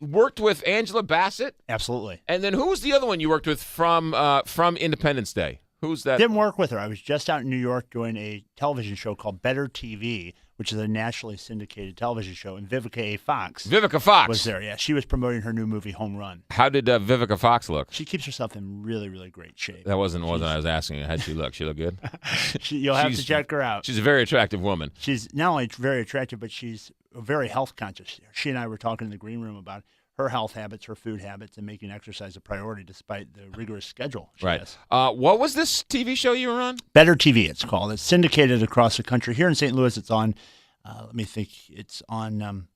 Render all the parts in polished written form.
worked with Angela Bassett. Absolutely. And then who was the other one you worked with from Independence Day? Who's that? Didn't work with her. I was just out in New York doing a television show called Better TV, which is a nationally syndicated television show, and Vivica A. Fox. Vivica Fox was there. Yeah, she was promoting her new movie Home Run. How did Vivica Fox look? She keeps herself in really, really great shape. That wasn't what I was asking. How'd she look? She look good? You'll have to check her out. She's a very attractive woman. She's not only very attractive, but she's very health conscious. She and I were talking in the green room about her health habits, her food habits, and making exercise a priority despite the rigorous schedule she has. What was this TV show you were on? Better TV, it's called. It's syndicated across the country. Here in St. Louis, it's on, let me think, it's on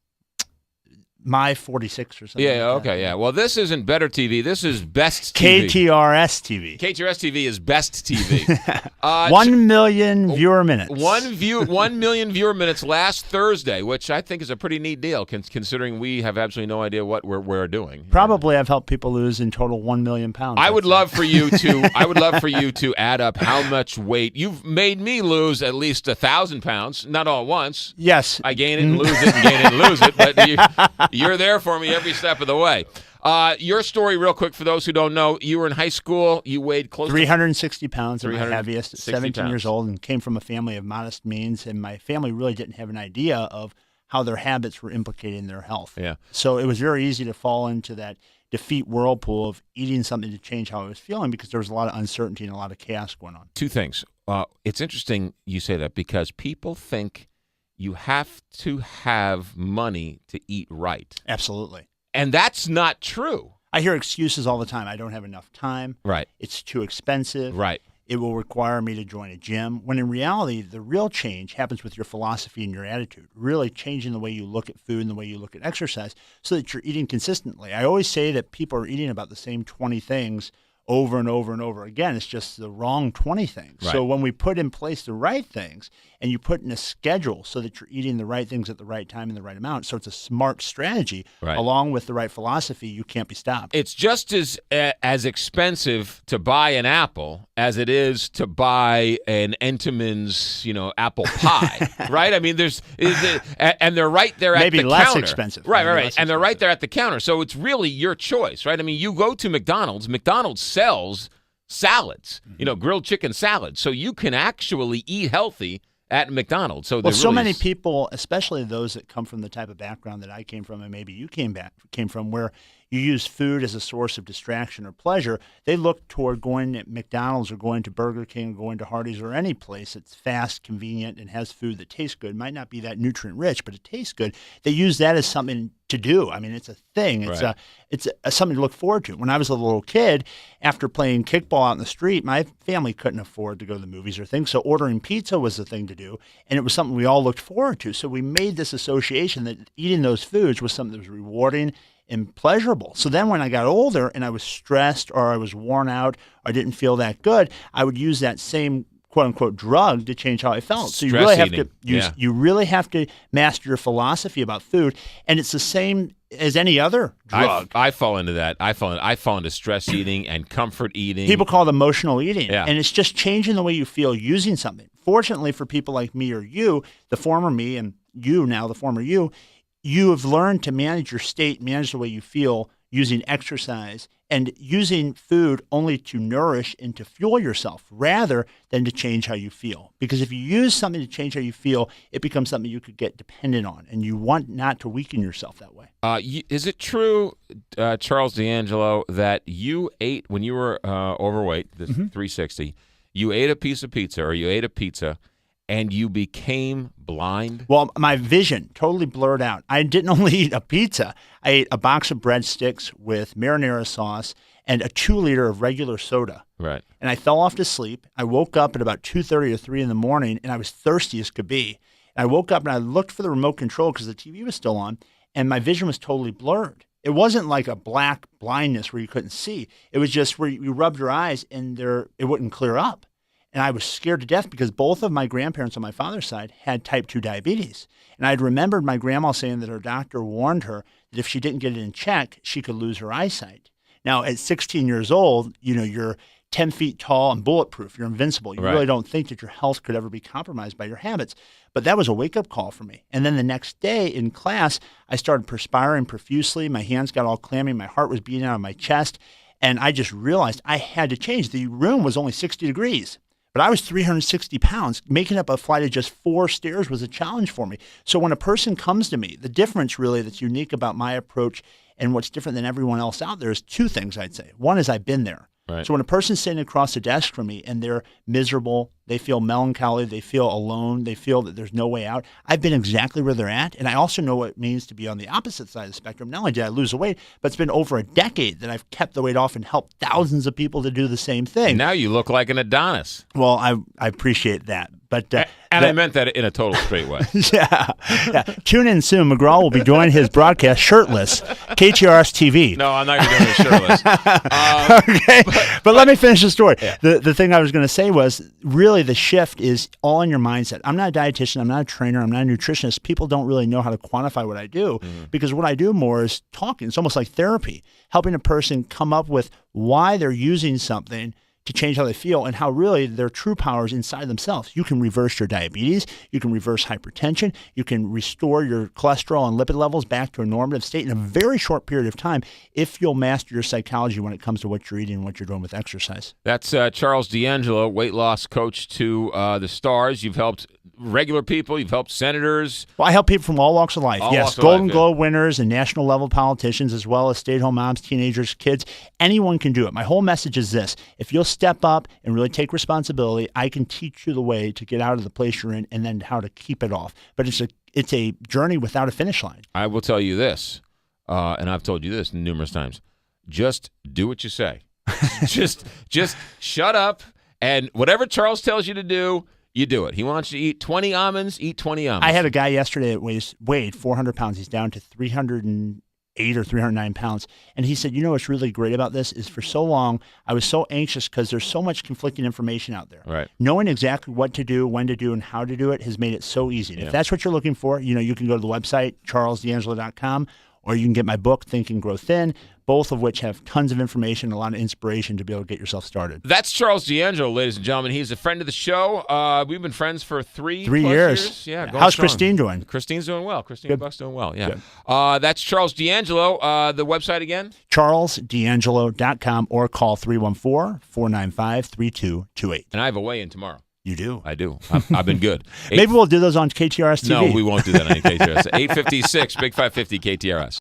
My 46 or something. Yeah, like okay, that. yeah. Well, this isn't Better TV. This is Best TV. KTRS TV. KTRS TV is Best TV. 1 million viewer minutes. 1 million viewer minutes last Thursday, which I think is a pretty neat deal, considering we have absolutely no idea what we're doing. Probably I've helped people lose in total 1 million pounds. I would love for you to add up how much weight you've made me lose. At least 1,000 pounds, not all at once. Yes, I gain it and lose it, and gain it and lose it, but you're there for me every step of the way. Your story, real quick, for those who don't know, you were in high school. You weighed close 360 pounds, at my 360 heaviest, 17 years old, and came from a family of modest means. And my family really didn't have an idea of how their habits were implicating their health. Yeah. So it was very easy to fall into that defeat whirlpool of eating something to change how I was feeling because there was a lot of uncertainty and a lot of chaos going on. Two things. It's interesting you say that because people think you have to have money to eat right. Absolutely. And that's not true. I hear excuses all the time. I don't have enough time. Right. It's too expensive. Right. It will require me to join a gym. When in reality, the real change happens with your philosophy and your attitude, really changing the way you look at food and the way you look at exercise so that you're eating consistently. I always say that people are eating about the same 20 things over and over and over again. It's just the wrong 20 things. Right. So when we put in place the right things and you put in a schedule so that you're eating the right things at the right time and the right amount, so it's a smart strategy, right, along with the right philosophy, you can't be stopped. It's just as expensive to buy an apple as it is to buy an Entenmann's, apple pie, right? I mean, and they're right there at the counter. Maybe less expensive. Right. And they're right there at the counter. So it's really your choice, right? I mean, you go to McDonald's sells salads, grilled chicken salad. So you can actually eat healthy at McDonald's. So many people, especially those that come from the type of background that I came from and maybe you came from, where you use food as a source of distraction or pleasure, they look toward going to McDonald's or going to Burger King or going to Hardee's or any place that's fast, convenient, and has food that tastes good. It might not be that nutrient rich, but it tastes good. They use that as something to do. I mean, it's a thing. It's something to look forward to. When I was a little kid, after playing kickball out in the street, my family couldn't afford to go to the movies or things, so ordering pizza was the thing to do, and it was something we all looked forward to. So we made this association that eating those foods was something that was rewarding and pleasurable. So then when I got older and I was stressed or I was worn out or I didn't feel that good, I would use that same quote unquote drug to change how I felt. So you really have to master your philosophy about food, and it's the same as any other drug. I fall into that. I fall into stress eating and comfort eating. People call it emotional eating. Yeah. And it's just changing the way you feel using something. Fortunately for people like me or you, the former me, and you now, the former you have learned to manage your state, manage the way you feel using exercise and using food only to nourish and to fuel yourself rather than to change how you feel. Because if you use something to change how you feel, it becomes something you could get dependent on, and you want not to weaken yourself that way. Is it true, Charles D'Angelo, that you ate, when you were overweight, this 360, you ate a piece of pizza or you ate a pizza and you became blind? Well, my vision totally blurred out. I didn't only eat a pizza. I ate a box of breadsticks with marinara sauce and a 2-liter of regular soda. Right. And I fell off to sleep. I woke up at about 2:30 or 3 in the morning, and I was thirsty as could be. And I woke up and I looked for the remote control because the TV was still on, and my vision was totally blurred. It wasn't like a black blindness where you couldn't see. It was just where you rubbed your eyes and it wouldn't clear up. And I was scared to death because both of my grandparents on my father's side had type 2 diabetes. And I'd remembered my grandma saying that her doctor warned her that if she didn't get it in check, she could lose her eyesight. Now, at 16 years old, you're 10 feet tall and bulletproof. You're invincible. You really don't think that your health could ever be compromised by your habits. But that was a wake-up call for me. And then the next day in class, I started perspiring profusely. My hands got all clammy. My heart was beating out of my chest. And I just realized I had to change. The room was only 60 degrees. But I was 360 pounds. Making up a flight of just 4 stairs was a challenge for me. So when a person comes to me, the difference really that's unique about my approach and what's different than everyone else out there is 2 things, I'd say. One is I've been there. Right. So when a person's sitting across the desk from me and they're miserable, they feel melancholy, they feel alone, they feel that there's no way out, I've been exactly where they're at. And I also know what it means to be on the opposite side of the spectrum. Not only did I lose the weight, but it's been over a decade that I've kept the weight off and helped thousands of people to do the same thing. Now you look like an Adonis. Well, I appreciate that. But I meant that in a total straight way. Yeah. Tune in soon. McGraw will be joining his broadcast shirtless. KTRS TV. No, I'm not going to do it shirtless. Okay. But let me finish the story. Yeah. The thing I was going to say was really the shift is all in your mindset. I'm not a dietitian. I'm not a trainer. I'm not a nutritionist. People don't really know how to quantify what I do because what I do more is talking. It's almost like therapy, helping a person come up with why they're using something to change how they feel and how really their true power is inside themselves. You can reverse your diabetes. You can reverse hypertension. You can restore your cholesterol and lipid levels back to a normative state in a very short period of time if you'll master your psychology when it comes to what you're eating and what you're doing with exercise. That's Charles D'Angelo, weight loss coach to the stars. You've helped regular people. You've helped senators. Well, I help people from all walks of life. All yes, walks of Golden life, Globe winners and national level politicians, as well as stay-at-home moms, teenagers, kids. Anyone can do it. My whole message is this: if you'll step up and really take responsibility, I can teach you the way to get out of the place you're in and then how to keep it off. But it's a journey without a finish line. I will tell you this, and I've told you this numerous times: just do what you say. just shut up, and whatever Charles tells you to do, you do it. He wants you to eat 20 almonds, eat 20 almonds. I had a guy yesterday that weighed 400 pounds. He's down to 308 or 309 pounds. And he said, you know what's really great about this is for so long, I was so anxious because there's so much conflicting information out there. Right. Knowing exactly what to do, when to do, and how to do it has made it so easy. And if that's what you're looking for, you can go to the website, charlesdangelo.com, or you can get my book, Think and Grow Thin, both of which have tons of information and a lot of inspiration to be able to get yourself started. That's Charles D'Angelo, ladies and gentlemen. He's a friend of the show. We've been friends for 3 years. Yeah. How's Christine doing? Christine's doing well. Christine Good. Buck's doing well, yeah. Good. That's Charles D'Angelo. The website again? charlesdangelo.com or call 314-495-3228. And I have a weigh-in tomorrow. You do? I do. I've been good. Maybe we'll do those on KTRS TV. No, we won't do that on KTRS. 8:56, Big 550 KTRS.